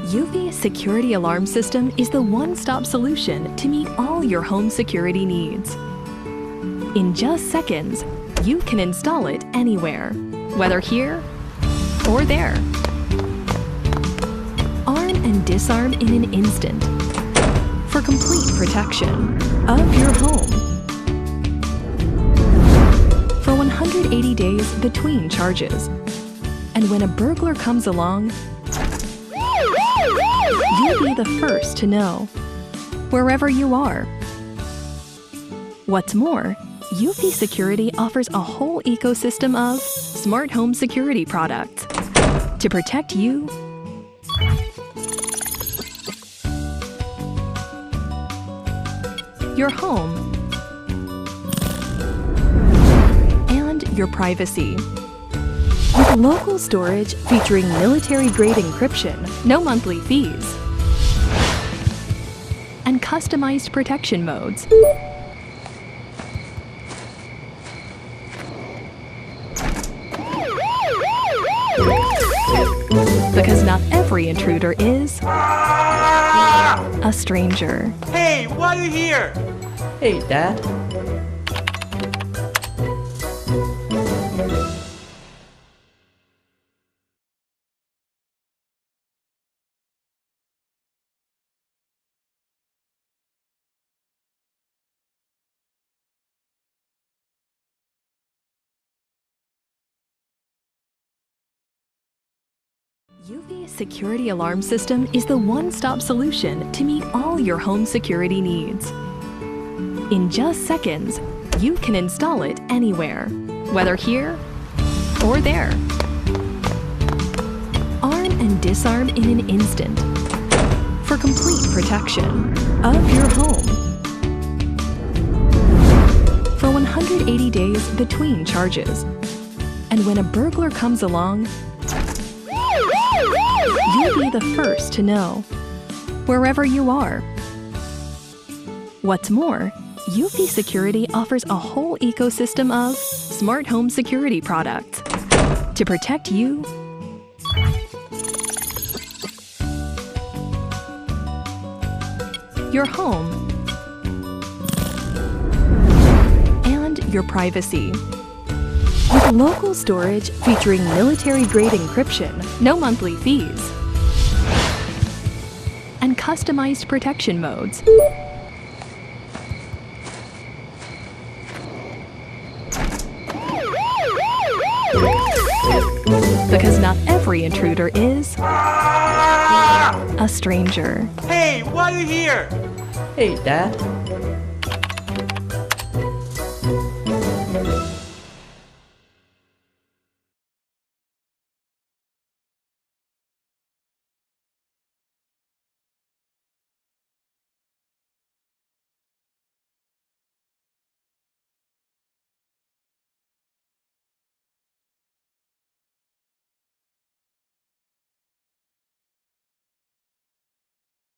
eufy Security Alarm System is the one-stop solution to meet all your home security needs. In just seconds, you can install it anywhere, whether here or there. Arm and disarm in an instant for complete protection of your home. For 180 days between charges. And when a burglar comes along, you'll be the first to know, wherever you are. What's more, eufy Security offers a whole ecosystem of smart home security products to protect you, your home, and your privacy. With local storage featuring military-grade encryption, no monthly fees, and customized protection modes. Because not every intruder is a stranger. Hey, why are you here? Hey, Dad. eufy Security Alarm System is the one-stop solution to meet all your home security needs. In just seconds, you can install it anywhere, whether here or there. Arm and disarm in an instant for complete protection of your home. For 180 days between charges. And when a burglar comes along, you'll be the first to know, wherever you are. What's more, eufy Security offers a whole ecosystem of smart home security products to protect you, your home, and your privacy. With local storage featuring military-grade encryption, no monthly fees, and customized protection modes. Because not every intruder is a stranger. Hey, why are you here? Hey, Dad.